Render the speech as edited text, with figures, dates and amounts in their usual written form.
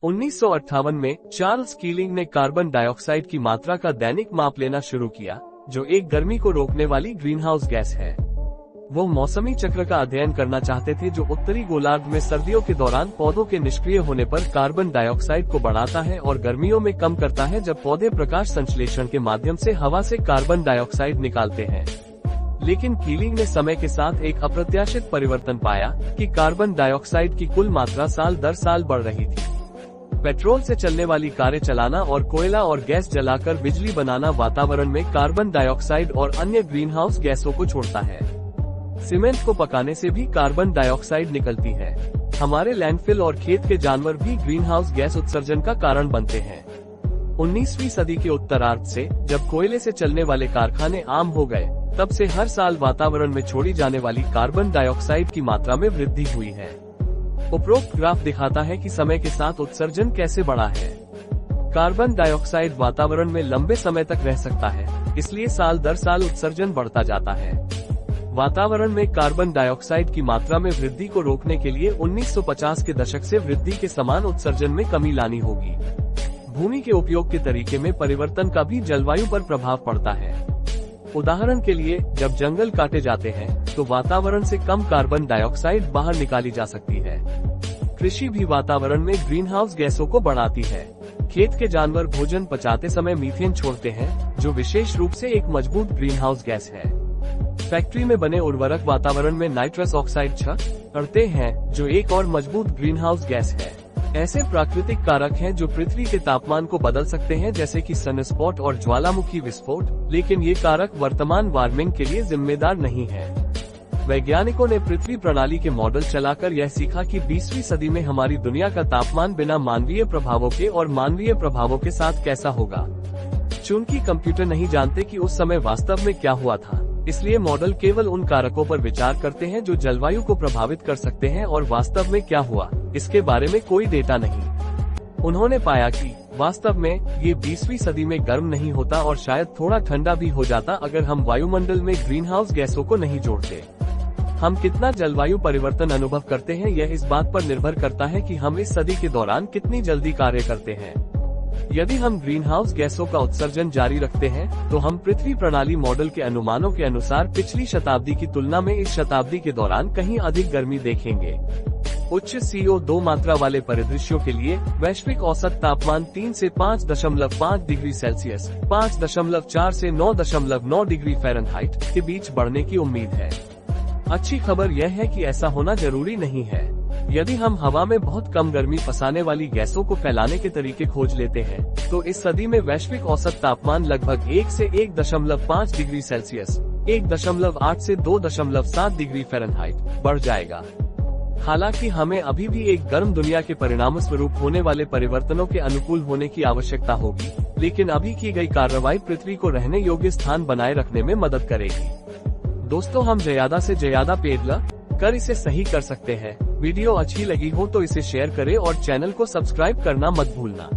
1958 में Charles Keeling ने carbon dioxide की मात्रा का दैनिक माप लेना शुरू किया, जो एक गर्मी को रोकने वाली ग्रीनहाउस गैस है। वो मौसमी चक्र का अध्ययन करना चाहते थे जो उत्तरी गोलार्ध में सर्दियों के दौरान पौधों के निष्क्रिय होने पर कार्बन डाइऑक्साइड को बढ़ाता है और गर्मियों में कम करता है जब पौधे प्रकाश संश्लेषण के माध्यम से हवा से कार्बन डाइऑक्साइड निकालते हैं। लेकिन कीलिंग ने समय के साथ एक अप्रत्याशित परिवर्तन पाया कि कार्बन डाइऑक्साइड की कुल मात्रा साल दर साल बढ़ रही थी। पेट्रोल से चलने वाली कारें चलाना और कोयला और गैस जलाकर बिजली बनाना वातावरण में कार्बन डाइऑक्साइड और अन्य ग्रीनहाउस गैसों को छोड़ता है। सीमेंट को पकाने से भी कार्बन डाइऑक्साइड निकलती है। हमारे लैंडफिल और खेत के जानवर भी ग्रीनहाउस गैस उत्सर्जन का कारण बनते हैं। 19वीं सदी के उत्तरार्ध से जब कोयले से चलने वाले कारखाने आम हो गए, तब से हर साल वातावरण में छोड़ी जाने वाली कार्बन डाइऑक्साइड की मात्रा में वृद्धि हुई है। उपरोक्त ग्राफ दिखाता है कि समय के साथ उत्सर्जन कैसे बढ़ा है। कार्बन डाइऑक्साइड वातावरण में लंबे समय तक रह सकता है, इसलिए साल दर साल उत्सर्जन बढ़ता जाता है। वातावरण में कार्बन डाइऑक्साइड की मात्रा में वृद्धि को रोकने के लिए 1950 के दशक से वृद्धि के समान उत्सर्जन में कमी लानी होगी। भूमि के उपयोग के तरीके में परिवर्तन का भी जलवायु पर प्रभाव पड़ता है। उदाहरण के लिए, जब जंगल काटे जाते हैं तो वातावरण से कम कार्बन डाइऑक्साइड बाहर निकाली जा सकती है। कृषि भी वातावरण में ग्रीनहाउस गैसों को बढ़ाती है। खेत के जानवर भोजन पचाते समय मीथेन छोड़ते हैं, जो विशेष रूप से एक मजबूत ग्रीनहाउस गैस है। फैक्ट्री में बने उर्वरक वातावरण में नाइट्रस ऑक्साइड छोड़ते हैं, जो एक और मजबूत ग्रीनहाउस गैस है। ऐसे प्राकृतिक कारक हैं जो पृथ्वी के तापमान को बदल सकते हैं, जैसे कि सनस्पॉट और ज्वालामुखी विस्फोट, लेकिन ये कारक वर्तमान वार्मिंग के लिए जिम्मेदार नहीं है। वैज्ञानिकों ने पृथ्वी प्रणाली के मॉडल चलाकर यह सीखा कि 20वीं सदी में हमारी दुनिया का तापमान बिना मानवीय प्रभावों के और मानवीय प्रभावों के साथ कैसा होगा। चूंकि कंप्यूटर नहीं जानते कि उस समय वास्तव में क्या हुआ था, इसलिए मॉडल केवल उन कारकों पर विचार करते हैं जो जलवायु को प्रभावित कर सकते हैं और वास्तव में क्या हुआ, इसके बारे में कोई डेटा नहीं। उन्होंने पाया कि वास्तव में ये 20वीं सदी में गर्म नहीं होता और शायद थोड़ा ठंडा भी हो जाता अगर हम वायुमंडल में ग्रीनहाउस गैसों को नहीं जोड़ते। हम कितना जलवायु परिवर्तन अनुभव करते हैं, यह इस बात पर निर्भर करता है कि हम इस सदी के दौरान कितनी जल्दी कार्य करते हैं। यदि हम ग्रीनहाउस गैसों का उत्सर्जन जारी रखते हैं, तो हम पृथ्वी प्रणाली मॉडल के अनुमानों के अनुसार पिछली शताब्दी की तुलना में इस शताब्दी के दौरान कहीं अधिक गर्मी देखेंगे। उच्च CO2 मात्रा वाले परिदृश्यों के लिए वैश्विक औसत तापमान 3 से 5.5 डिग्री सेल्सियस, 5.4 से 9.9 डिग्री फ़ारेनहाइट के बीच बढ़ने की उम्मीद है। अच्छी खबर यह है कि ऐसा होना जरूरी नहीं है। यदि हम हवा में बहुत कम गर्मी फंसाने वाली गैसों को फैलाने के तरीके खोज लेते हैं, तो इस सदी में वैश्विक औसत तापमान लगभग 1 से 1.5 डिग्री सेल्सियस, 1.8 से 2.7 डिग्री फ़ारेनहाइट बढ़ जाएगा। हालांकि हमें अभी भी एक गर्म दुनिया के परिणाम स्वरूप होने वाले परिवर्तनों के अनुकूल होने की आवश्यकता होगी, लेकिन अभी की गई कार्रवाई पृथ्वी को रहने योग्य स्थान बनाए रखने में मदद करेगी। दोस्तों, हम ज्यादा से ज्यादा पेड़ लगाकर इसे सही कर सकते हैं। वीडियो अच्छी लगी हो तो इसे शेयर करें और चैनल को सब्सक्राइब करना मत भूलना।